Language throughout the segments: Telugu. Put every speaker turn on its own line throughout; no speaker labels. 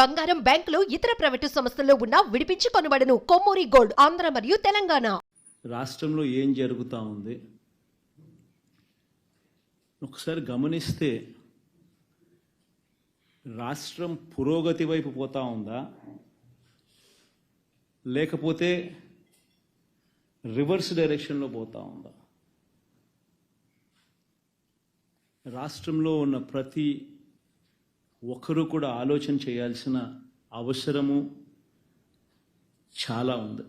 బంగారం, బ్యాంకులు, ఇతర ప్రైవేటు సంస్థల్లో ఉన్న విడిపించి కొనబడను. కొమ్మూరి గోల్డ్, ఆంధ్ర మరియు తెలంగాణ.
రాష్ట్రంలో ఏం జరుగుతూ ఉంది ఒకసారి గమనిస్తే రాష్ట్రం పురోగతి వైపు పోతా ఉందా లేకపోతే రివర్స్ డైరెక్షన్లో పోతా ఉందా? రాష్ట్రంలో ఉన్న ప్రతి ఒక్కరూ కూడా ఆలోచన చేయాల్సిన అవసరము చాలా ఉంది.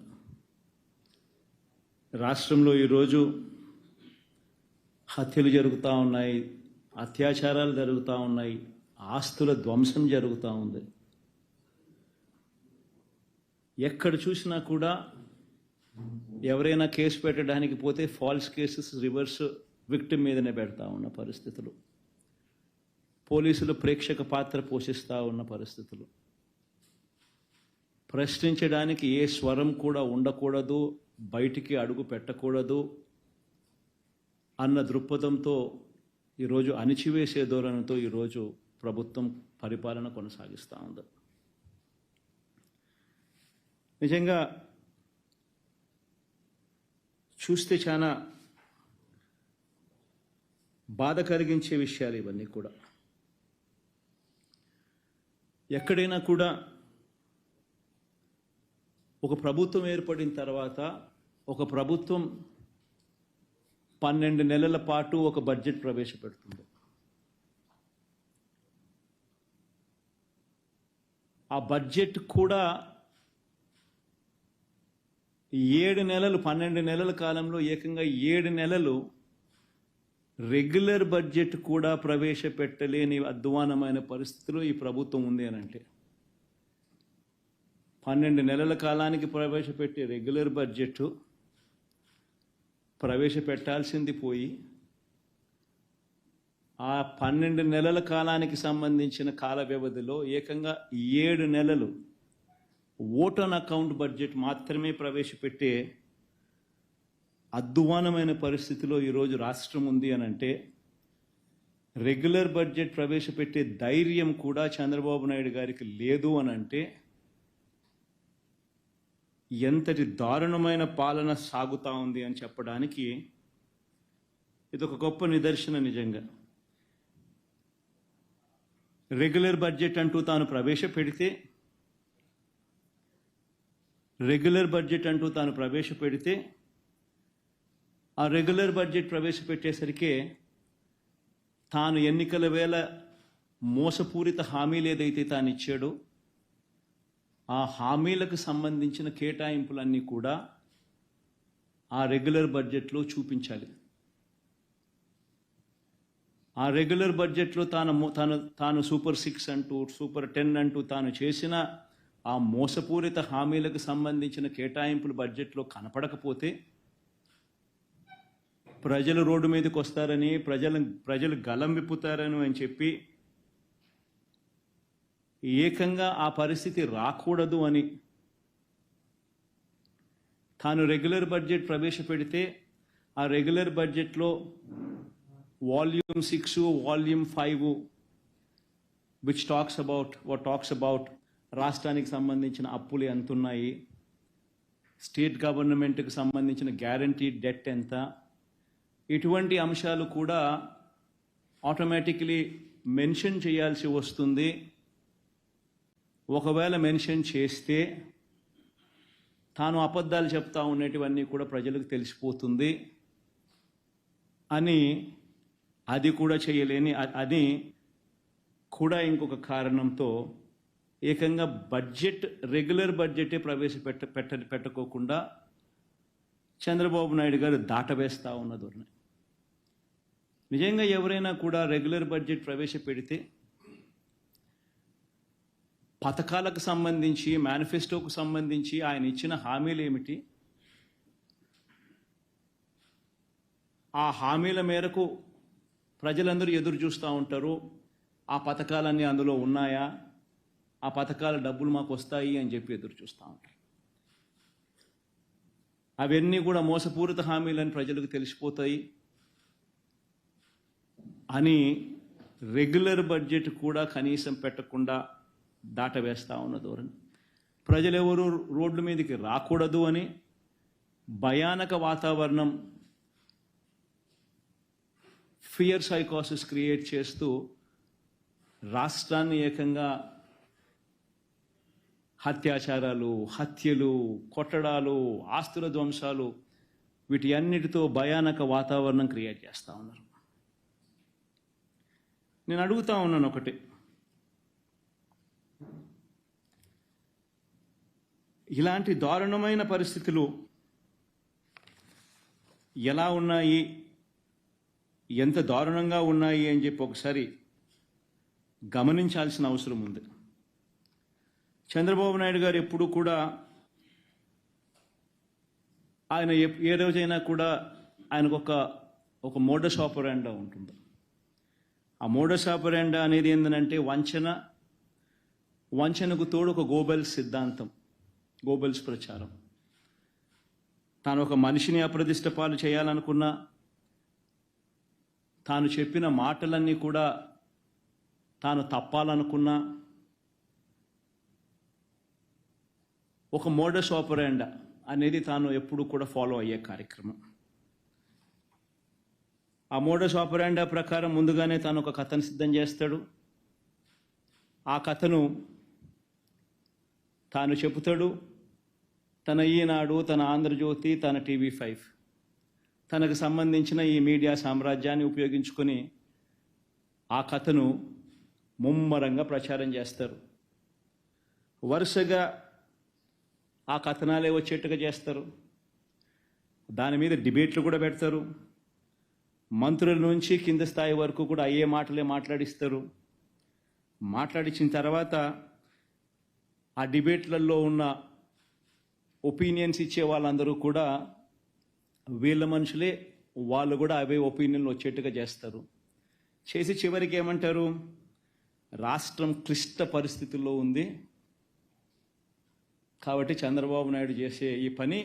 రాష్ట్రంలో ఈరోజు హత్యలు జరుగుతూ ఉన్నాయి, అత్యాచారాలు జరుగుతూ ఉన్నాయి, ఆస్తుల ధ్వంసం జరుగుతూ ఉంది. ఎక్కడ చూసినా కూడా ఎవరైనా కేసు పెట్టడానికి పోతే ఫాల్స్ కేసెస్ రివర్స్ విక్టిమ్ మీదనే పెడతా ఉన్న పరిస్థితులు, పోలీసులు ప్రేక్షక పాత్ర పోషిస్తూ ఉన్న పరిస్థితులు, ప్రశ్నించడానికి ఏ స్వరం కూడా ఉండకూడదు, బయటికి అడుగు పెట్టకూడదు అన్న దృక్పథంతో ఈరోజు అణిచివేసే ధోరణితో ఈరోజు ప్రభుత్వం పరిపాలన కొనసాగిస్తూ ఉంది. నిజంగా చూస్తే చాలా బాధ కలిగించే విషయాలు ఇవన్నీ కూడా. ఎక్కడైనా కూడా ఒక ప్రభుత్వం ఏర్పడిన తర్వాత ఒక ప్రభుత్వం 12 నెలల పాటు ఒక బడ్జెట్ ప్రవేశపెడుతుంది. ఆ బడ్జెట్ కూడా 7 నెలలు, 12 నెలల కాలంలో ఏకంగా 7 నెలలు రెగ్యులర్ బడ్జెట్ కూడా ప్రవేశపెట్టలేని అధ్వానమైన పరిస్థితిలో ఈ ప్రభుత్వం ఉంది అని అంటే 12 నెలల కాలానికి ప్రవేశపెట్టే రెగ్యులర్ బడ్జెట్ ప్రవేశపెట్టాల్సింది పోయి ఆ 12 నెలల కాలానికి సంబంధించిన కాల వ్యవధిలో ఏకంగా 7 నెలలు ఓట్ ఆన్ అకౌంట్ బడ్జెట్ మాత్రమే ప్రవేశపెట్టే అధ్వానమైన పరిస్థితిలో ఈరోజు రాష్ట్రం ఉంది అని అంటే రెగ్యులర్ బడ్జెట్ ప్రవేశపెట్టే ధైర్యం కూడా చంద్రబాబు నాయుడు గారికి లేదు అని అంటే ఎంతటి దారుణమైన పాలన సాగుతూ ఉంది అని చెప్పడానికి ఇది ఒక గొప్ప నిదర్శన. నిజంగా రెగ్యులర్ బడ్జెట్ అంటూ తాను ప్రవేశపెడితే ఆ రెగ్యులర్ బడ్జెట్ ప్రవేశపెట్టేసరికి తాను ఎన్నికల వేళ మోసపూరిత హామీలు ఏదైతే తాను ఇచ్చాడో ఆ హామీలకు సంబంధించిన కేటాయింపులన్నీ కూడా ఆ రెగ్యులర్ బడ్జెట్లో చూపించాలి. ఆ రెగ్యులర్ బడ్జెట్లో తాను సూపర్ 6 అంటూ సూపర్ 10 అంటూ తాను చేసిన ఆ మోసపూరిత హామీలకు సంబంధించిన కేటాయింపులు బడ్జెట్లో కనపడకపోతే ప్రజలు రోడ్డు మీదకి వస్తారని, ప్రజలు గలం విప్పుతారని అని చెప్పి ఏకంగా ఆ పరిస్థితి రాకూడదు అని తాను రెగ్యులర్ బడ్జెట్ ప్రవేశపెడితే ఆ రెగ్యులర్ బడ్జెట్లో volume 6, volume 5 which talks about రాష్ట్రానికి సంబంధించిన అప్పులు ఎంత ఉన్నాయి, స్టేట్ గవర్నమెంట్కి సంబంధించిన గ్యారంటీ డెట్ ఎంత, ఇటువంటి అంశాలు కూడా ఆటోమేటిక్లీ మెన్షన్ చేయాల్సి వస్తుంది. ఒకవేళ మెన్షన్ చేస్తే తాను అబద్ధాలు చెప్తా ఉండేటివన్నీ కూడా ప్రజలకు తెలిసిపోతుంది అని, అది కూడా చేయలేని అని కూడా ఇంకొక కారణంతో ఏకంగా రెగ్యులర్ బడ్జెటే పెట్టకోకుండా చంద్రబాబు నాయుడు గారు దాటవేస్తూ ఉన్న ధోరణి. నిజంగా ఎవరైనా కూడా రెగ్యులర్ బడ్జెట్ ప్రవేశపెడితే పథకాలకు సంబంధించి, మేనిఫెస్టోకు సంబంధించి ఆయన ఇచ్చిన హామీలు ఏమిటి, ఆ హామీల మేరకు ప్రజలందరూ ఎదురు చూస్తూ ఉంటారు. ఆ పథకాలన్నీ అందులో ఉన్నాయా, ఆ పథకాల డబ్బులు మాకు వస్తాయి అని చెప్పి ఎదురు చూస్తూ ఉంటారు. అవన్నీ కూడా మోసపూరిత హామీలని ప్రజలకు తెలిసిపోతాయి అని రెగ్యులర్ బడ్జెట్ కూడా కనీసం పెట్టకుండా దాటవేస్తూ ఉన్న ధోరణి. ప్రజలెవరూ రోడ్ల మీదకి రాకూడదు అని భయానక వాతావరణం, ఫియర్ సైకోసిస్ క్రియేట్ చేస్తూ రాష్ట్రాన్ని ఏకంగా అత్యాచారాలు, హత్యలు, కొట్టడాలు, ఆస్తుల ధ్వంసాలు, వీటి అన్నిటితో భయానక వాతావరణం క్రియేట్ చేస్తూ ఉన్నారు. నేను అడుగుతా ఉన్నాను ఒకటి, ఇలాంటి దారుణమైన పరిస్థితులు ఎలా ఉన్నాయి, ఎంత దారుణంగా ఉన్నాయి అని చెప్పి ఒకసారి గమనించాల్సిన అవసరం ఉంది. చంద్రబాబు నాయుడు గారు ఎప్పుడు కూడా ఆయన ఏ రోజైనా కూడా ఆయనకు ఒక మోడస్ ఆపరాండా ఉంటుంది. ఆ మోడస్ ఆపరాండా అనేది ఏంటంటే వంచనకు తోడు ఒక గోబెల్స్ సిద్ధాంతం, గోబెల్స్ ప్రచారం. తాను ఒక మనిషిని అప్రదిష్ట పాలు చేయాలనుకున్నా, తాను చెప్పిన మాటలన్నీ కూడా తాను తప్పాలనుకున్నా, ఒక మోడస్ ఆపరాండా అనేది తాను ఎప్పుడు కూడా ఫాలో అయ్యే కార్యక్రమం. ఆ మోడస్ ఆపరాండా ప్రకారం ముందుగానే తాను ఒక కథను సిద్ధం చేస్తాడు. ఆ కథను తాను చెబుతాడు. తన ఈనాడు, తన ఆంధ్రజ్యోతి, తన TV5 తనకు సంబంధించిన ఈ మీడియా సామ్రాజ్యాన్ని ఉపయోగించుకొని ఆ కథను ముమ్మరంగా ప్రచారం చేస్తారు. వరుసగా ఆ కథనాలే వచ్చేట్టుగా చేస్తారు. దాని మీద డిబేట్లు కూడా పెడతారు. మంత్రుల నుంచి కింద స్థాయి వరకు కూడా అయ్యే మాటలే మాట్లాడిస్తారు. మాట్లాడించిన తర్వాత ఆ డిబేట్లలో ఉన్న ఒపీనియన్స్ ఇచ్చే వాళ్ళందరూ కూడా వీళ్ళ మనుషులే, వాళ్ళు కూడా అవే ఒపీనియన్లు వచ్చేట్టుగా చేస్తారు. చేసి చివరికి ఏమంటారు, రాష్ట్రం క్లిష్ట పరిస్థితుల్లో ఉంది కాబట్టి చంద్రబాబు నాయుడు చేసే ఈ పని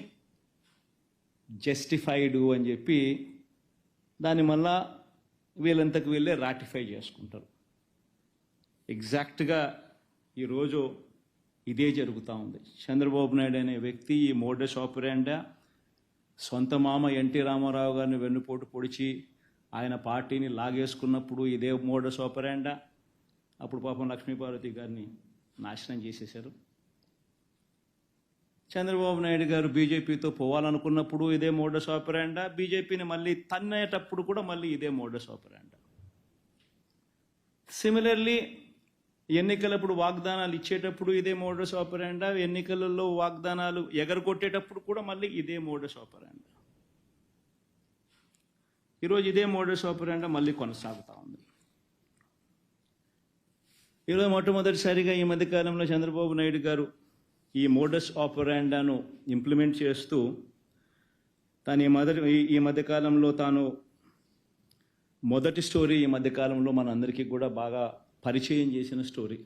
జస్టిఫైడ్ అని చెప్పి దాన్ని మళ్ళా వీళ్ళంతకు వీళ్ళే రాటిఫై చేసుకుంటారు. ఎగ్జాక్ట్గా ఈరోజు ఇదే జరుగుతూ ఉంది. చంద్రబాబు నాయుడు అనే వ్యక్తి ఈ మోడస్ ఆపరాండా సొంత మామ ఎన్టీ రామారావు గారిని వెన్నుపోటు పొడిచి ఆయన పార్టీని లాగేసుకున్నప్పుడు ఇదే మోడస్ ఆపరాండా. అప్పుడు పాపం లక్ష్మీపార్వతి గారిని నాశనం చేసేశారు. చంద్రబాబు నాయుడు గారు బీజేపీతో పోవాలనుకున్నప్పుడు ఇదే మోడస్ ఆపరాండా. బీజేపీని మళ్ళీ తన్నేటప్పుడు కూడా మళ్ళీ ఇదే మోడస్ ఆపరాండా. సిమిలర్లీ ఎన్నికలప్పుడు వాగ్దానాలు ఇచ్చేటప్పుడు ఇదే మోడస్ ఆపరాండా. ఎన్నికలలో వాగ్దానాలు ఎగరగొట్టేటప్పుడు కూడా మళ్ళీ ఇదే మోడస్ ఆపరాండా. ఈరోజు ఇదే మోడస్ ఆపరాండా మళ్ళీ కొనసాగుతూ ఉంది. ఈరోజు మొట్టమొదటిసారిగా ఈ మధ్యకాలంలో చంద్రబాబు నాయుడు గారు ఈ మోడస్ ఆపరాండాను ఇంప్లిమెంట్ చేస్తూ తాను ఈ మధ్యకాలంలో తాను మొదటి స్టోరీ ఈ మధ్యకాలంలో మనందరికీ కూడా బాగా పరిచయం చేసిన స్టోరీ,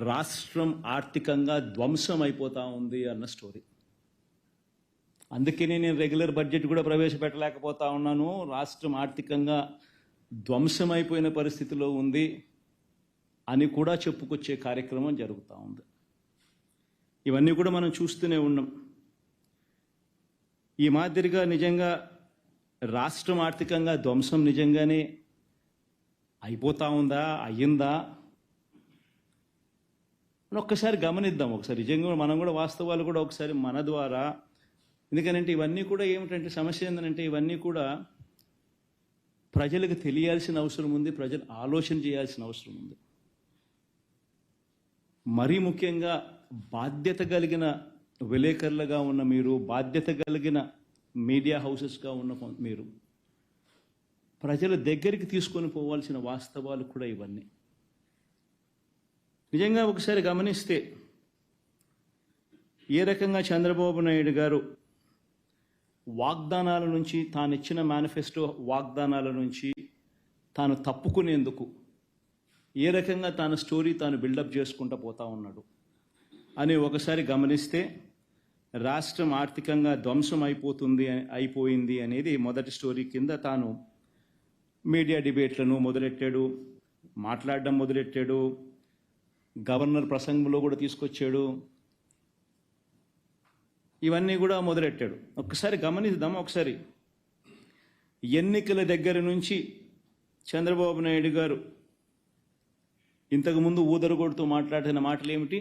రాష్ట్రం ఆర్థికంగా ధ్వంసం అయిపోతూ ఉంది అన్న స్టోరీ. అందుకనే నేను రెగ్యులర్ బడ్జెట్ కూడా ప్రవేశపెట్టలేకపోతా ఉన్నాను. రాష్ట్రం ఆర్థికంగా ధ్వంసం అయిపోయిన పరిస్థితిలో ఉంది అని కూడా చెప్పుకొచ్చే కార్యక్రమం జరుగుతూ ఉంది. ఇవన్నీ కూడా మనం చూస్తూనే ఉన్నాం. ఈ మాదిరిగా నిజంగా రాష్ట్రం ఆర్థికంగా ధ్వంసం నిజంగానే అయిపోతా ఉందా, అయ్యిందా అని ఒక్కసారి గమనిద్దాం. ఒకసారి నిజంగా మనం కూడా వాస్తవాలు కూడా ఒకసారి మన ద్వారా, ఎందుకనంటే ఇవన్నీ కూడా ఏమిటంటే సమస్య ఏంటంటే ఇవన్నీ కూడా ప్రజలకు తెలియాల్సిన అవసరం ఉంది, ప్రజలు ఆలోచన చేయాల్సిన అవసరం ఉంది. మరీ ముఖ్యంగా బాధ్యత కలిగిన విలేకరులుగా ఉన్న మీరు, బాధ్యత కలిగిన మీడియా హౌసెస్గా ఉన్న మీరు ప్రజల దగ్గరికి తీసుకొని పోవాల్సిన వాస్తవాలు కూడా ఇవన్నీ. నిజంగా ఒకసారి గమనిస్తే ఏ రకంగా చంద్రబాబు నాయుడు గారు వాగ్దానాల నుంచి, తాను ఇచ్చిన మేనిఫెస్టో వాగ్దానాల నుంచి తాను తప్పుకునేందుకు ఏ రకంగా తాను స్టోరీ తాను బిల్డప్ చేసుకుంటూ పోతా ఉన్నాడు అని ఒకసారి గమనిస్తే, రాష్ట్రం ఆర్థికంగా ధ్వంసం అయిపోయింది అనేది మొదటి స్టోరీ కింద తాను మీడియా డిబేట్లను మొదలెట్టాడు, మాట్లాడడం మొదలెట్టాడు. గవర్నర్ ప్రసంగంలో కూడా తీసుకొచ్చాడు. ఇవన్నీ కూడా మొదలెట్టాడు. ఒక్కసారి గమనిద్దాం. ఒకసారి ఎన్నికల దగ్గర నుంచి చంద్రబాబు నాయుడు గారు ఇంతకుముందు ఊదరగొడుతూ మాట్లాడిన మాటలు ఏమిటి?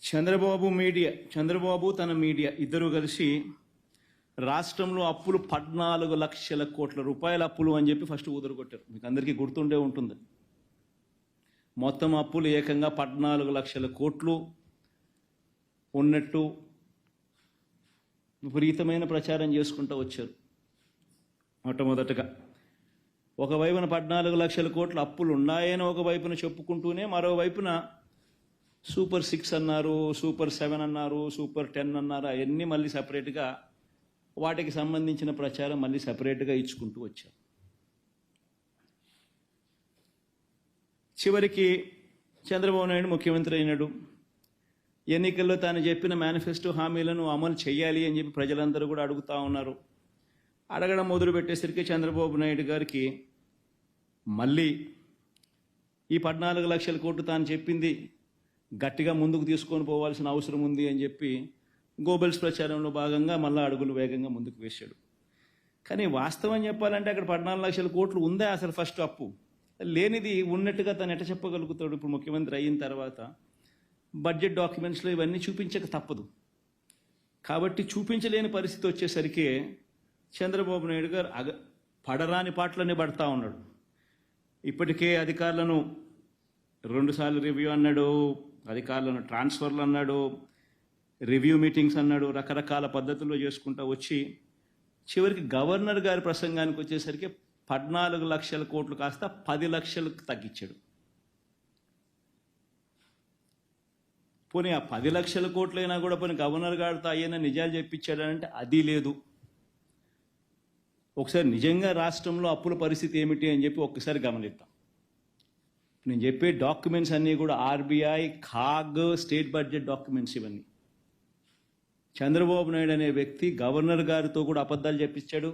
చంద్రబాబు తన మీడియా ఇద్దరు కలిసి రాష్ట్రంలో అప్పులు 14 లక్షల కోట్ల రూపాయల అప్పులు అని చెప్పి ఫస్ట్ ఊదరగొట్టారు. మీకు అందరికీ గుర్తుండే ఉంటుంది. మొత్తం అప్పులు ఏకంగా 14 లక్షల కోట్లు ఉన్నట్టు విపరీతమైన ప్రచారం చేసుకుంటూ వచ్చారు. మొట్టమొదటగా ఒకవైపున 14 లక్షల కోట్ల అప్పులు ఉన్నాయని ఒకవైపున చెప్పుకుంటూనే మరోవైపున సూపర్ 6 అన్నారు, సూపర్ 7 అన్నారు, సూపర్ 10 అన్నారు. అవన్నీ మళ్ళీ సపరేట్గా వాటికి సంబంధించిన ప్రచారం మళ్ళీ సపరేట్గా ఇచ్చుకుంటూ వచ్చారు. చివరికి చంద్రబాబు నాయుడు ముఖ్యమంత్రి అయినాడు. ఎన్నికల్లో తాను చెప్పిన మేనిఫెస్టో హామీలను అమలు చేయాలి అని చెప్పి ప్రజలందరూ కూడా అడుగుతూ ఉన్నారు. అడగడం మొదలు పెట్టేసరికి చంద్రబాబు నాయుడు గారికి మళ్ళీ ఈ 14 లక్షల కోట్లు తాను చెప్పింది గట్టిగా ముందుకు తీసుకొని పోవాల్సిన అవసరం ఉంది అని చెప్పి గోబెల్స్ ప్రచారంలో భాగంగా మళ్ళీ అడుగులు వేగంగా ముందుకు వేశాడు. కానీ వాస్తవం చెప్పాలంటే అక్కడ 14 లక్షల కోట్లు ఉందా అసలు? ఫస్ట్ అప్పు లేనిది ఉన్నట్టుగా తను ఎట చెప్పగలుగుతాడు? ఇప్పుడు ముఖ్యమంత్రి అయిన తర్వాత బడ్జెట్ డాక్యుమెంట్స్లో ఇవన్నీ చూపించక తప్పదు. కాబట్టి చూపించలేని పరిస్థితి వచ్చేసరికి చంద్రబాబు నాయుడు గారు పడరాని పాటలనే పడతా ఉన్నాడు. ఇప్పటికే అధికారులను 2 సార్లు రివ్యూ అన్నాడు, అధికారులను ట్రాన్స్ఫర్లు అన్నాడు, రివ్యూ మీటింగ్స్ అన్నాడు, రకరకాల పద్ధతుల్లో చేసుకుంటూ వచ్చి చివరికి గవర్నర్ గారి ప్రసంగానికి వచ్చేసరికి 14 లక్షల కోట్లు కాస్త 10 లక్షలకు తగ్గించాడు. పోనీ ఆ 10 లక్షల కోట్లైనా కూడా పోనీ గవర్నర్ గారితో అయ్యన నిజాలు చెప్పించాడంటే అది లేదు. ఒకసారి నిజంగా రాష్ట్రంలో అప్పుల పరిస్థితి ఏమిటి అని చెప్పి ఒక్కసారి గమనిద్దాం. నేను చెప్పే డాక్యుమెంట్స్ అన్నీ కూడా ఆర్బీఐ, ఖాగ్, స్టేట్ బడ్జెట్ డాక్యుమెంట్స్. ఇవన్నీ చంద్రబాబు నాయుడు అనే వ్యక్తి గవర్నర్ గారితో కూడా అబద్ధాలు చెప్పించాడు.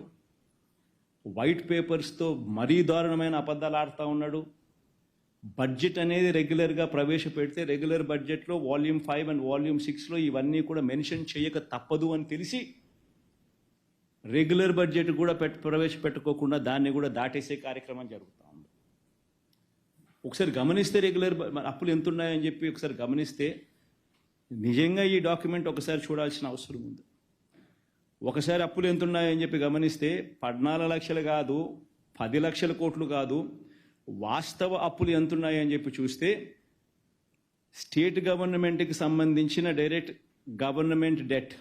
వైట్ పేపర్స్తో మరీ దారుణమైన అబద్ధాలు ఆడుతూ ఉన్నాడు. బడ్జెట్ అనేది రెగ్యులర్గా ప్రవేశపెడితే రెగ్యులర్ బడ్జెట్లో వాల్యూమ్ 5 అండ్ వాల్యూమ్ 6లో ఇవన్నీ కూడా మెన్షన్ చేయక తప్పదు అని తెలిసి రెగ్యులర్ బడ్జెట్ కూడా ప్రవేశపెట్టుకోకుండా దాన్ని కూడా దాటేసే కార్యక్రమం జరుగుతూ ఉంది. ఒకసారి గమనిస్తే రెగ్యులర్ అప్పులు ఎంత ఉన్నాయని చెప్పి ఒకసారి గమనిస్తే నిజంగా ఈ డాక్యుమెంట్ ఒకసారి చూడాల్సిన అవసరం ఉంది. ఒకసారి అప్పులు ఎంత ఉన్నాయని చెప్పి గమనిస్తే 14 లక్షలు కాదు, 10 లక్షల కోట్లు కాదు, వాస్తవ అప్పులు ఎంత ఉన్నాయని చెప్పి చూస్తే స్టేట్ గవర్నమెంట్కి సంబంధించిన డైరెక్ట్ గవర్నమెంట్ డెట్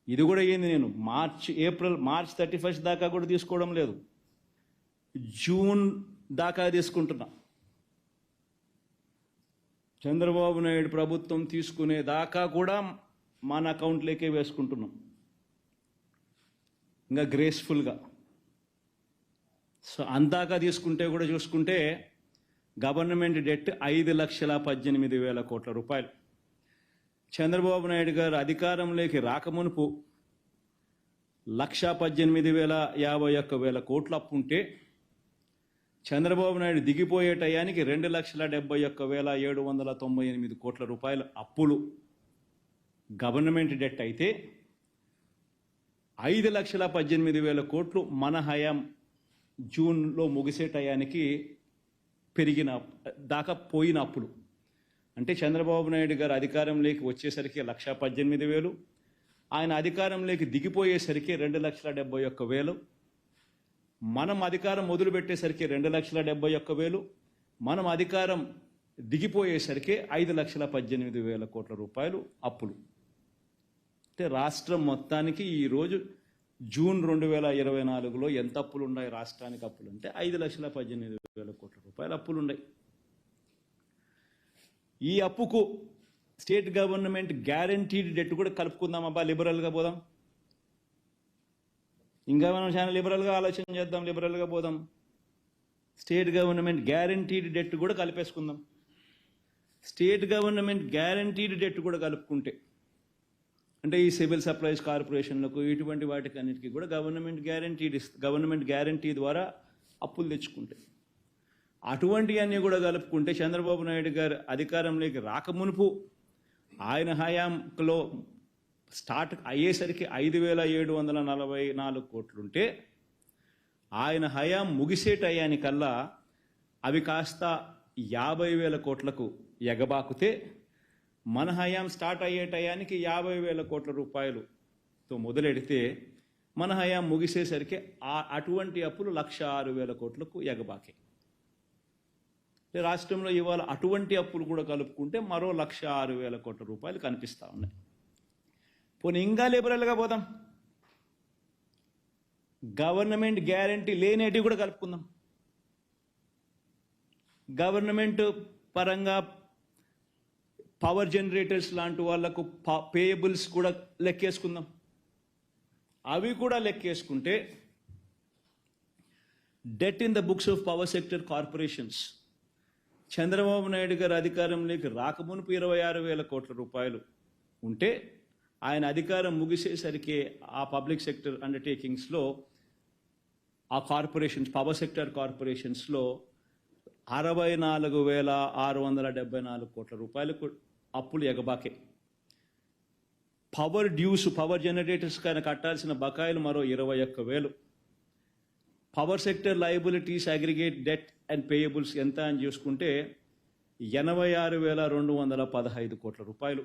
ఇది కూడా ఏంది, నేను మార్చ్ 31 దాకా కూడా తీసుకోవడం లేదు, జూన్ దాకా తీసుకుంటున్నా. చంద్రబాబు నాయుడు ప్రభుత్వం తీసుకునే దాకా కూడా మన అకౌంట్లోకే వేసుకుంటున్నాం ఇంకా గ్రేస్ఫుల్గా. సో అందాక తీసుకుంటే కూడా చూసుకుంటే గవర్నమెంట్ డెట్ 5,18,000 కోట్ల రూపాయలు. చంద్రబాబు నాయుడు గారు అధికారంలోకి రాకమునుపు 1,18,051 కోట్ల అప్పు ఉంటే చంద్రబాబు నాయుడు దిగిపోయే టయానికి 2,71,798 కోట్ల రూపాయల అప్పులు గవర్నమెంట్ డెట్ అయితే 5,18,000 కోట్లు మన హయాం జూన్లో ముగిసే టయానికి పెరిగిన దాకా పోయిన అప్పులు. అంటే చంద్రబాబు నాయుడు గారు అధికారంలోకి వచ్చేసరికి 1,18,000, ఆయన అధికారంలోకి దిగిపోయేసరికి 2,71,000, మనం అధికారం మొదలుపెట్టేసరికి 2,71,000, మనం అధికారం దిగిపోయేసరికి 5,18,000 కోట్ల రూపాయలు అప్పులు. అంటే రాష్ట్రం మొత్తానికి ఈరోజు జూన్ 2024లో ఎంత అప్పులు ఉన్నాయి రాష్ట్రానికి? అప్పులు అంటే 5,18,000 కోట్ల రూపాయల అప్పులు ఉన్నాయి. ఈ అప్పుకు స్టేట్ గవర్నమెంట్ గ్యారంటీడ్ డెట్ కూడా కలుపుకుందాం. అబ్బా లిబరల్గా పోదాం, ఇంకా మనం చాలా లిబరల్గా ఆలోచన చేద్దాం, లిబరల్గా పోదాం. స్టేట్ గవర్నమెంట్ గ్యారంటీడ్ డెట్ కూడా కలిపేసుకుందాం. స్టేట్ గవర్నమెంట్ గ్యారంటీడ్ డెట్ కూడా కలుపుకుంటే అంటే ఈ సివిల్ సప్లైస్ కార్పొరేషన్లకు ఇటువంటి వాటికి అన్నిటికీ కూడా గవర్నమెంట్ గ్యారంటీ ద్వారా అప్పులు తెచ్చుకుంటే అటువంటివన్నీ కూడా కలుపుకుంటే చంద్రబాబు నాయుడు గారు అధికారంలోకి రాకమునుపు ఆయన హయాంలో స్టార్ట్ అయ్యేసరికి 5,744 కోట్లుంటే ఆయన హయాం ముగిసే టయానికల్లా అవి కాస్త 50,000 కోట్లకు ఎగబాకుతే మన హయాం స్టార్ట్ అయ్యే టయానికి 50,000 కోట్ల రూపాయలుతో మొదలెడితే మన హయాం ముగిసేసరికి అటువంటి అప్పులు 106,000 కోట్లకు ఎగబాకే. రాష్ట్రంలో ఇవాళ అటువంటి అప్పులు కూడా కలుపుకుంటే మరో 106,000 కోట్ల రూపాయలు కనిపిస్తూ ఉన్నాయి. పోనీ ఇంకా లిబరల్గా పోదాం, గవర్నమెంట్ గ్యారంటీ లేనేటివి కూడా కలుపుకుందాం. గవర్నమెంట్ పరంగా పవర్ జనరేటర్స్ లాంటి వాళ్లకు పేయబుల్స్ కూడా లెక్కేసుకుందాం. అవి కూడా లెక్కేసుకుంటే debt in the books of power sector corporations Chandrababu Naidu గారు అధికారంలోకి రాకమునుపు 26,000 కోట్ల రూపాయలు ఉంటే ఆయన అధికారం ముగిసేసరికి ఆ పబ్లిక్ సెక్టర్ అండర్టేకింగ్స్లో ఆ కార్పొరేషన్స్ పవర్ సెక్టర్ కార్పొరేషన్స్లో 64,674 కోట్ల రూపాయలకు అప్పులు ఎగబాకే. పవర్ డ్యూస్ పవర్ జనరేటర్స్ కన్నా కట్టాల్సిన బకాయిలు మరో 21,000. Power sector liabilities aggregate debt and payables ఎంత అని చూసుకుంటే 86,215 కోట్ల రూపాయలు.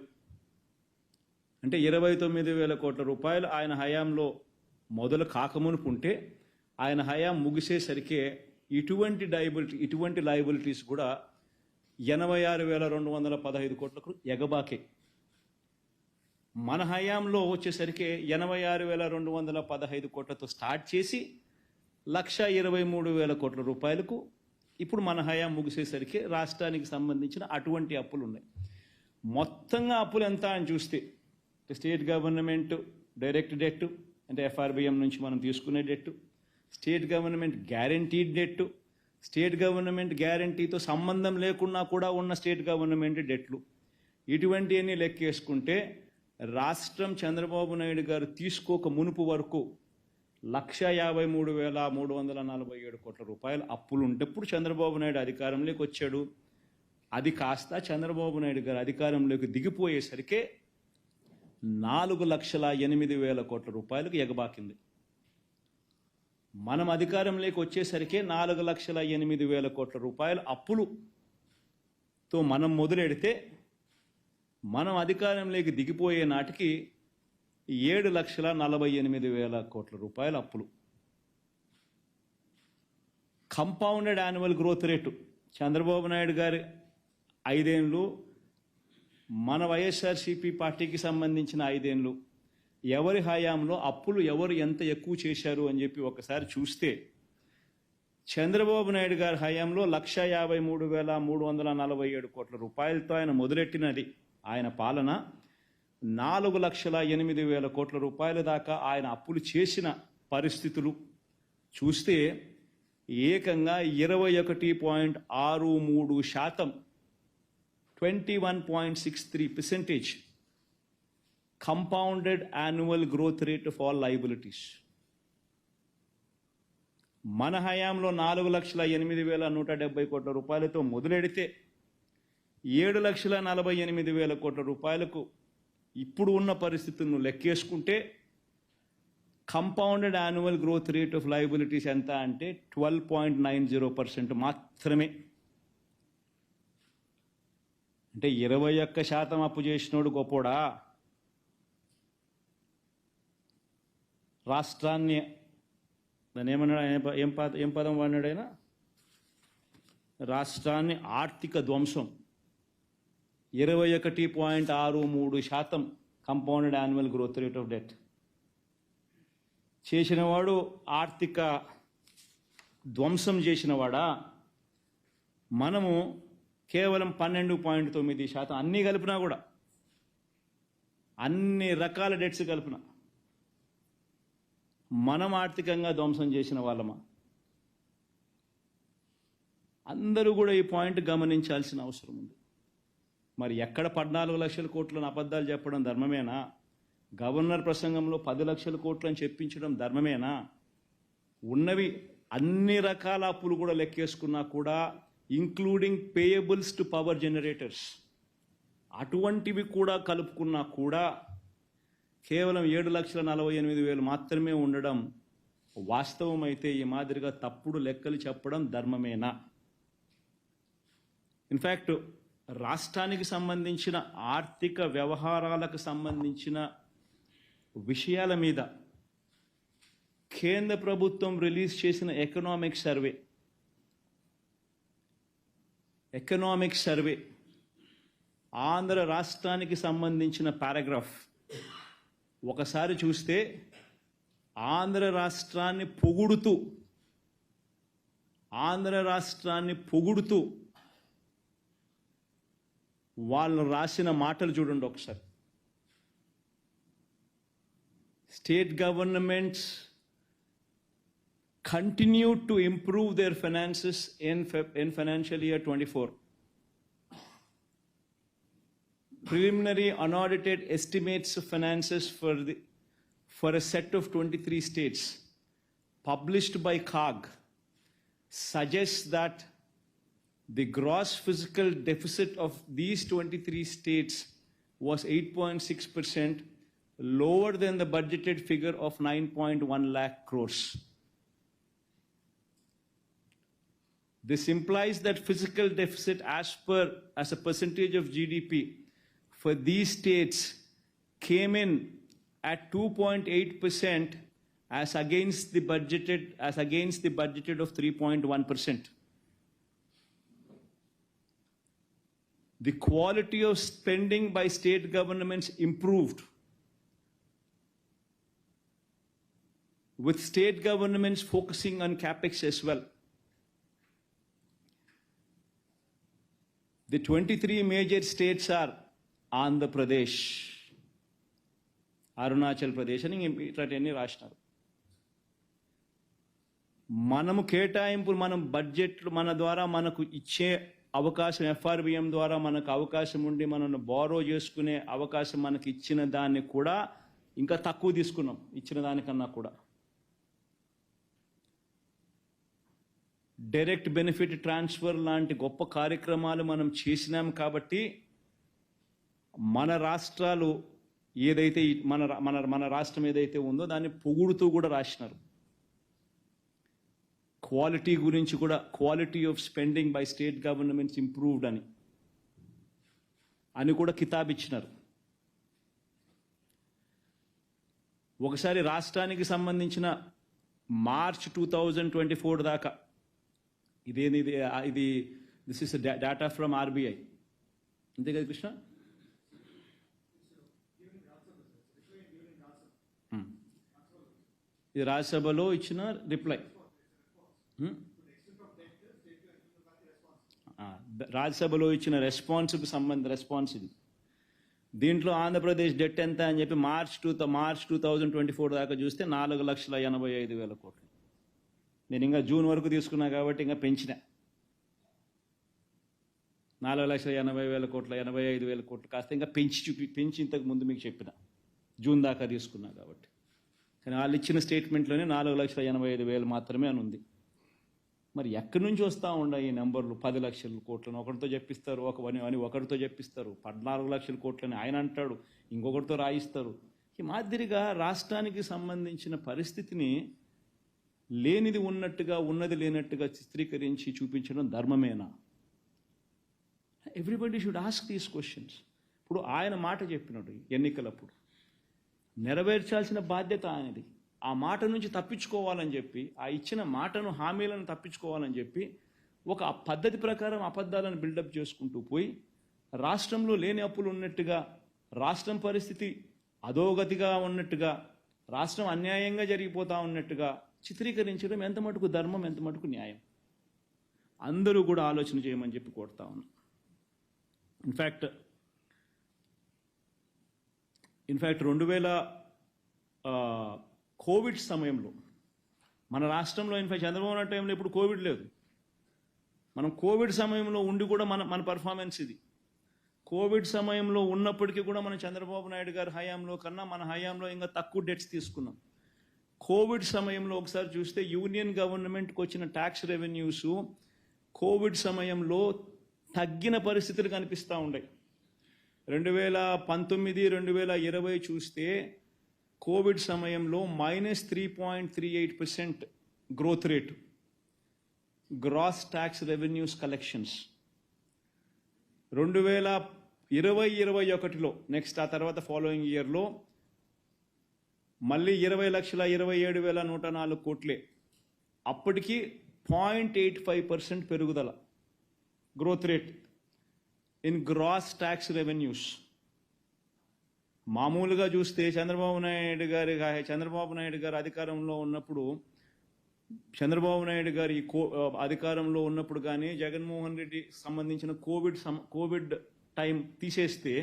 అంటే 29,000 కోట్ల రూపాయలు ఆయన హయాంలో మొదలు కాకమునుపు ఉంటే ఆయన హయాం ముగిసేసరికి ఇటువంటి లయబిలిటీస్ కూడా 86,215 కోట్లకు ఎగబాకే. మన హయాంలో వచ్చేసరికి 86,215 కోట్లతో స్టార్ట్ చేసి 1,23,000 కోట్ల రూపాయలకు ఇప్పుడు మన హయాం ముగిసేసరికి రాష్ట్రానికి సంబంధించిన అటువంటి అప్పులు ఉన్నాయి. మొత్తంగా అప్పులు ఎంత అని చూస్తే స్టేట్ గవర్నమెంట్ డైరెక్ట్ డెట్ అంటే FRBM నుంచి మనం తీసుకునే debt, state government guaranteed debt, state government గ్యారంటీతో సంబంధం లేకున్నా కూడా ఉన్న స్టేట్ గవర్నమెంట్ డెట్లు, ఇటువంటివన్నీ లెక్కేసుకుంటే రాష్ట్రం చంద్రబాబు నాయుడు గారు తీసుకోక మునుపు వరకు 1,53,347 కోట్ల రూపాయలు అప్పులు ఉంటప్పుడు చంద్రబాబు నాయుడు అధికారంలోకి వచ్చాడు. అది కాస్త చంద్రబాబు నాయుడు గారు అధికారంలోకి దిగిపోయేసరికే 4,08,000 కోట్ల రూపాయలకు ఎగబాకింది. మనం అధికారంలోకి వచ్చేసరికే 4,08,000 కోట్ల రూపాయల అప్పులుతో మనం మొదలెడితే మనం అధికారంలోకి దిగిపోయే నాటికి 7,48,000 కోట్ల రూపాయల అప్పులు. Compounded annual growth rate Chandrababu Naidu గారి 5 ఏళ్ళు, మన వైఎస్ఆర్సీపీ పార్టీకి సంబంధించిన 5 ఏళ్ళు, ఎవరి హయాంలో అప్పులు ఎవరు ఎంత ఎక్కువ చేశారు అని చెప్పి ఒకసారి చూస్తే చంద్రబాబు నాయుడు గారి హయాంలో 1,53,347 కోట్ల రూపాయలతో ఆయన మొదలెట్టినది ఆయన పాలన 4,08,000 కోట్ల రూపాయల దాకా ఆయన అప్పులు చేసిన పరిస్థితులు చూస్తే ఏకంగా 21.63% 21.63% compounded annual growth rate of all liabilities. మన హయాంలో 4,08,170 కోట్ల రూపాయలతో మొదలెడితే 7,48,000 కోట్ల రూపాయలకు ఇప్పుడు ఉన్న పరిస్థితులను లెక్కేసుకుంటే compounded annual growth rate of liabilities ఎంత అంటే 12.90% మాత్రమే. అంటే 21% అప్పు చేసినోడు గొప్పోడా? రాష్ట్రాన్ని దాన్ని ఏమన్నాడు, ఏం పదం వాడినాడైనా, రాష్ట్రాన్ని ఆర్థిక ధ్వంసం 21.63% compounded annual growth rate of debt చేసినవాడు ఆర్థిక ధ్వంసం చేసినవాడా? మనము కేవలం 12.9% అన్నీ కలిపినా కూడా, అన్ని రకాల డెట్స్ కలిపిన మనం ఆర్థికంగా ధ్వంసం చేసిన వాళ్ళమా? అందరూ కూడా ఈ పాయింట్ గమనించాల్సిన అవసరం ఉంది. మరి ఎక్కడ 14 లక్షల కోట్లను అబద్ధాలు చెప్పడం ధర్మమేనా? గవర్నర్ ప్రసంగంలో 10 లక్షల కోట్లు అని చెప్పించడం ధర్మమేనా? ఉన్నవి అన్ని రకాల అప్పులు కూడా లెక్కేసుకున్నా కూడా including payables to power generators అటువంటివి కూడా కలుపుకున్నా కూడా కేవలం 7,48,000 మాత్రమే ఉండడం వాస్తవమైతే ఈ మాదిరిగా తప్పుడు లెక్కలు చెప్పడం ధర్మమేనా? ఇన్ఫ్యాక్ట్ రాష్ట్రానికి సంబంధించిన ఆర్థిక వ్యవహారాలకు సంబంధించిన విషయాల మీద కేంద్ర ప్రభుత్వం రిలీజ్ చేసిన ఎకనామిక్ సర్వే ఆంధ్ర రాష్ట్రానికి సంబంధించిన పారాగ్రాఫ్ ఒకసారి చూస్తే ఆంధ్ర రాష్ట్రాన్ని పొగుడుతూ వాళ్ళు రాసిన మాటలు చూడండి ఒకసారి. State governments continued to improve their finances in financial year 24. Preliminary unaudited estimates of finances for a set of 23 states published by CAG suggests that the gross fiscal deficit of these 23 states was 8.6%, lower than the budgeted figure of 9.1 lakh crores. This implies that fiscal deficit as a percentage of GDP for these states came in at 2.8% as against the budgeted of 3.1%. The quality of spending by state governments improved, with state governments focusing on capex as well. The 23 major states are Andhra Pradesh, Arunachal Pradesh అని ఇట్లాంటివన్నీ రాసినారు. మనము కేటాయింపులు మనం బడ్జెట్లు మన ద్వారా మనకు ఇచ్చే అవకాశం FRBM ద్వారా మనకు అవకాశం ఉండి మనల్ని బారో చేసుకునే అవకాశం మనకి ఇచ్చిన దాన్ని కూడా ఇంకా తక్కువ తీసుకున్నాం ఇచ్చిన దానికన్నా కూడా. డైరెక్ట్ బెనిఫిట్ ట్రాన్స్ఫర్ లాంటి గొప్ప కార్యక్రమాలు మనం చేసినాం కాబట్టి మన రాష్ట్రాలు ఏదైతే మన రాష్ట్రం ఏదైతే ఉందో దాన్ని పొగుడుతూ కూడా రాసినారు. క్వాలిటీ గురించి కూడా quality of spending by state governments improved అని కూడా కితాబ్ ఇచ్చినారు. ఒకసారి రాష్ట్రానికి సంబంధించిన మార్చ్ 2024 దాకా ఇది this is data from RBI, అంతే కదా కృష్ణ? ఇది రాజ్యసభలో ఇచ్చిన రిప్లై. రాజ్యసభలో ఇచ్చిన రెస్పాన్స్కి రెస్పాన్స్ ఇది. దీంట్లో ఆంధ్రప్రదేశ్ డెట్ ఎంత అని చెప్పి మార్చ్ 2024 దాకా చూస్తే 4,85,000 కోట్లు. నేను ఇంకా జూన్ వరకు తీసుకున్నా కాబట్టి ఇంకా పెంచిన 4,80,000 కోట్ల 85,000 కోట్లు కాస్త ఇంకా పెంచి ఇంతకు ముందు మీకు చెప్పిన జూన్ దాకా తీసుకున్నా కాబట్టి. కానీ వాళ్ళు ఇచ్చిన స్టేట్మెంట్లోనే 4,85,000 మాత్రమే అని ఉంది. మరి ఎక్కడి నుంచి వస్తూ ఉన్నాయి ఈ నెంబర్లు? 10 లక్షల కోట్లను ఒకరితో చెప్పిస్తారు, ఒకరితో చెప్పిస్తారు, 14 లక్షల కోట్లని ఆయన అంటాడు, ఇంకొకరితో రాయిస్తారు. ఈ మాదిరిగా రాష్ట్రానికి సంబంధించిన పరిస్థితిని లేనిది ఉన్నట్టుగా ఉన్నది లేనట్టుగా చిత్రీకరించి చూపించడం ధర్మమేనా? Everybody should ask these questions. ఇప్పుడు ఆయన మాట చెప్పినాడు ఎన్నికలప్పుడు, నెరవేర్చాల్సిన బాధ్యత ఆయనది. ఆ మాట నుంచి తప్పించుకోవాలని చెప్పి, ఆ ఇచ్చిన మాటను హామీలను తప్పించుకోవాలని చెప్పి ఒక పద్ధతి ప్రకారం అబద్ధాలను బిల్డప్ చేసుకుంటూ పోయి రాష్ట్రంలో లేని అప్పులు ఉన్నట్టుగా, రాష్ట్రం పరిస్థితి అధోగతిగా ఉన్నట్టుగా, రాష్ట్రం అన్యాయంగా జరిగిపోతూ ఉన్నట్టుగా చిత్రీకరించడం ఎంత మటుకు ధర్మం, ఎంత మటుకు న్యాయం? అందరూ కూడా ఆలోచన చేయమని చెప్పి కోరుతా ఉన్నాం. ఇన్ఫ్యాక్ట్ 2000 కోవిడ్ సమయంలో మన రాష్ట్రంలో ఇన్ఫ్యాక్ట్ చంద్రబాబు నాయుడు టైంలో ఇప్పుడు కోవిడ్ లేదు. మనం కోవిడ్ సమయంలో ఉండి కూడా మన పర్ఫార్మెన్స్ ఇది. కోవిడ్ సమయంలో ఉన్నప్పటికీ కూడా మనం చంద్రబాబు నాయుడు గారి హయాంలో కన్నా మన హయాంలో ఇంకా తక్కువ డెట్స్ తీసుకున్నాం. కోవిడ్ సమయంలో ఒకసారి చూస్తే యూనియన్ గవర్నమెంట్కి వచ్చిన ట్యాక్స్ రెవెన్యూస్ కోవిడ్ సమయంలో తగ్గిన పరిస్థితులు కనిపిస్తూ ఉన్నాయి. 2019, 2020 చూస్తే కోవిడ్ సమయంలో -3.38% growth rate gross tax revenues collections. 2020-21లో నెక్స్ట్ ఆ తర్వాత ఫాలోయింగ్ ఇయర్లో మళ్ళీ 20,27,104 కోట్లే. అప్పటికి 0.85% పెరుగుదల growth rate in gross tax revenues. మామూలుగా చూస్తే చంద్రబాబు నాయుడు గారు అధికారంలో ఉన్నప్పుడు అధికారంలో ఉన్నప్పుడు కానీ జగన్మోహన్ రెడ్డి సంబంధించిన కోవిడ్ టైం తీసేస్తే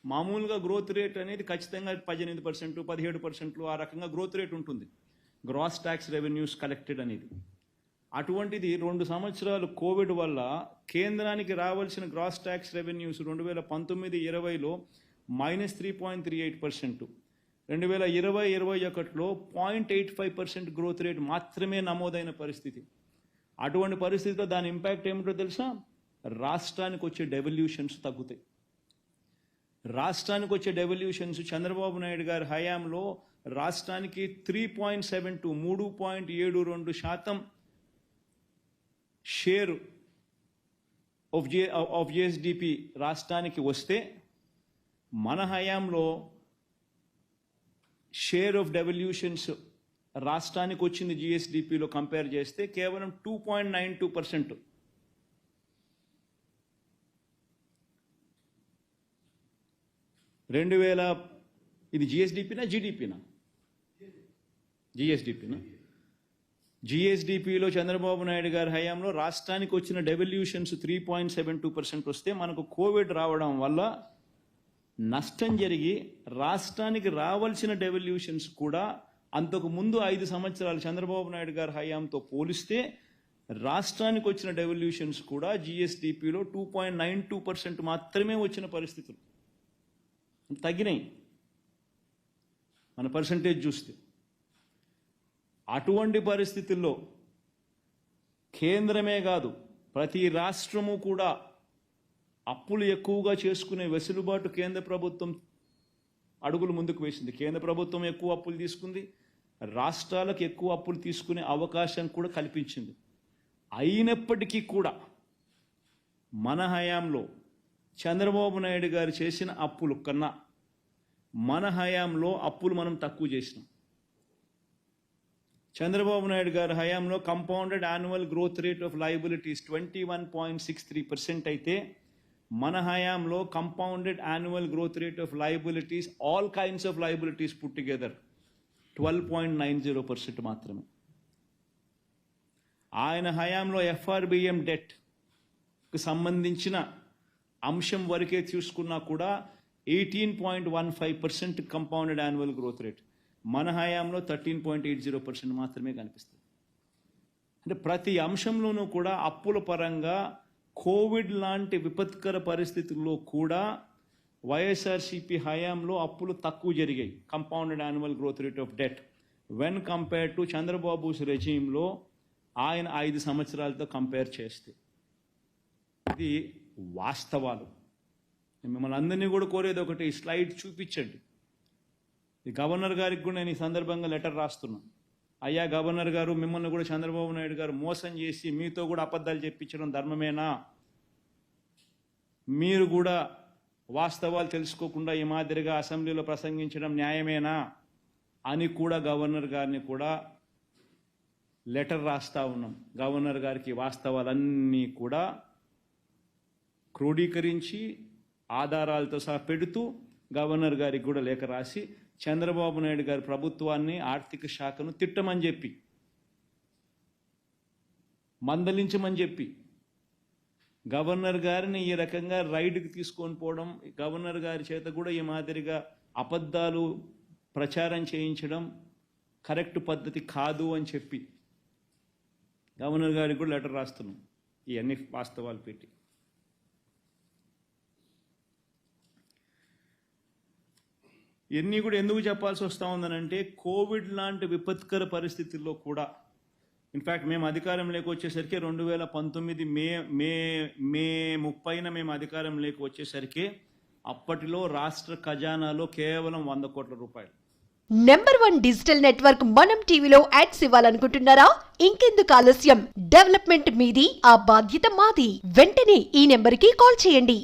మామూలుగా గ్రోత్ రేట్ అనేది ఖచ్చితంగా 18%, 17% ఆ రకంగా గ్రోత్ రేట్ ఉంటుంది గ్రాస్ ట్యాక్స్ రెవెన్యూస్ కలెక్టెడ్ అనేది. అటువంటిది 2 సంవత్సరాలు కోవిడ్ వల్ల కేంద్రానికి రావాల్సిన గ్రాస్ ట్యాక్స్ రెవెన్యూస్ 2019-20లో -3.38%, 2020-21లో 0.85% గ్రోత్ రేట్ మాత్రమే నమోదైన పరిస్థితి. అటువంటి పరిస్థితిలో దాని ఇంపాక్ట్ ఏమిటో తెలుసా? రాష్ట్రానికి వచ్చే డెవల్యూషన్స్ తగ్గుతాయి. రాష్ట్రానికి వచ్చే డెవల్యూషన్స్ చంద్రబాబు నాయుడు గారి హయాంలో రాష్ట్రానికి 3.72% షేర్ ఆఫ్ జిఎస్డిపి రాష్ట్రానికి వస్తే మన హయాంలో షేర్ ఆఫ్ డెవల్యూషన్స్ రాష్ట్రానికి వచ్చింది జిఎస్డిపిలో కంపేర్ చేస్తే కేవలం 2.92%. ఇది జిఎస్డిపినా జీడిపినా? జిఎస్డిపిలో చంద్రబాబు నాయుడు గారి హయాంలో రాష్ట్రానికి వచ్చిన డెవల్యూషన్స్ 3.72% వస్తే మనకు కోవిడ్ రావడం వల్ల నష్టం జరిగి రాష్ట్రానికి రావాల్సిన డెవల్యూషన్స్ కూడా అంతకు ముందు 5 సంవత్సరాలు చంద్రబాబు నాయుడు గారి హయాంతో పోలిస్తే రాష్ట్రానికి వచ్చిన డెవల్యూషన్స్ కూడా జిఎస్డిపిలో 2.92% మాత్రమే వచ్చిన పరిస్థితులు తగ్గినాయి మన పర్సంటేజ్ చూస్తే. అటువంటి పరిస్థితుల్లో కేంద్రమే కాదు ప్రతి రాష్ట్రము కూడా అప్పులు ఎక్కువగా చేసుకునే వెసులుబాటు కేంద్ర ప్రభుత్వం అడుగులు ముందుకు వేసింది. కేంద్ర ప్రభుత్వం ఎక్కువ అప్పులు తీసుకుంది, రాష్ట్రాలకు ఎక్కువ అప్పులు తీసుకునే అవకాశం కూడా కల్పించింది. అయినప్పటికీ కూడా మన హయాంలో చంద్రబాబు నాయుడు గారు చేసిన అప్పులు కన్నా మన హయాంలో అప్పులు మనం తక్కువ చేసినాం. చంద్రబాబు నాయుడు గారి హయాంలో compounded annual growth rate of liabilities 21.63% అయితే మన హయాంలో compounded annual growth rate of liabilities all kinds of liabilities put together 12.90% మాత్రమే. ఆయన హయాంలో ఎఫ్ఆర్బిఎం డెట్కి సంబంధించిన అంశం వరకే చూసుకున్నా కూడా 18.15% కంపౌండెడ్ యాన్యువల్ గ్రోత్ రేట్, మన హయాంలో 13.80% మాత్రమే కనిపిస్తుంది. అంటే ప్రతి అంశంలోనూ కూడా అప్పుల పరంగా కోవిడ్ లాంటి విపత్కర పరిస్థితుల్లో కూడా వైఎస్ఆర్సీపీ హయాంలో అప్పులు తక్కువ జరిగాయి. Compounded annual growth rate of debt when compare to Chandrababu's రెజీమ్లో ఆయన 5 సంవత్సరాలతో కంపేర్ చేస్తే. ఇది వాస్తవాలు. మిమ్మల్ని అందరినీ కూడా కోరేది ఒకటి, స్లైడ్ చూపించండి. ఈ గవర్నర్ గారికి కూడా నేను ఈ సందర్భంగా లెటర్ రాస్తున్నాను. అయ్యా గవర్నర్ గారు, మిమ్మల్ని కూడా చంద్రబాబు నాయుడు గారు మోసం చేసి మీతో కూడా అబద్ధాలు చెప్పించడం ధర్మమేనా? మీరు కూడా వాస్తవాలు తెలుసుకోకుండా ఈ మాదిరిగా అసెంబ్లీలో ప్రసంగించడం న్యాయమేనా అని కూడా గవర్నర్ గారిని కూడా లెటర్ రాస్తా ఉన్నాం. గవర్నర్ గారికి వాస్తవాలన్నీ కూడా క్రోడీకరించి ఆధారాలతో సహా పెడుతూ గవర్నర్ గారికి కూడా లేఖ రాసి చంద్రబాబు నాయుడు గారి ప్రభుత్వాన్ని, ఆర్థిక శాఖను తిట్టమని చెప్పి, మందలించమని చెప్పి, గవర్నర్ గారిని ఈ రకంగా రైడ్కి తీసుకొని పోవడం, గవర్నర్ గారి చేత కూడా ఈ మాదిరిగా అబద్ధాలు ప్రచారం చేయించడం కరెక్ట్ పద్ధతి కాదు అని చెప్పి గవర్నర్ గారికి కూడా లెటర్ రాస్తున్నాం ఇవన్నీ వాస్తవాలు పెట్టి. ఇవన్నీ కూడా ఎందుకు చెప్పాల్సి వస్తూ ఉందనంటే కోవిడ్ లాంటి విపత్కర పరిస్థితుల్లో కూడా ఇన్ఫ్యాక్ట్ మేము అధికారంలోకి వచ్చేసరికి 2019 మే 30న మేము అధికారంలోకి వచ్చేసరికి అప్పటిలో రాష్ట్ర ఖజానాలో కేవలం 100 కోట్ల రూపాయలు.
#1 డిజిటల్ నెట్వర్క్ మనం టీవీలో యాడ్స్ ఇవ్వాలనుకుంటున్నారా? ఇంకెందుకు ఆలస్యం? డెవలప్మెంట్ మీది, ఆ బాధ్యత మాది. వెంటనే ఈ నెంబర్కి కాల్ చేయండి.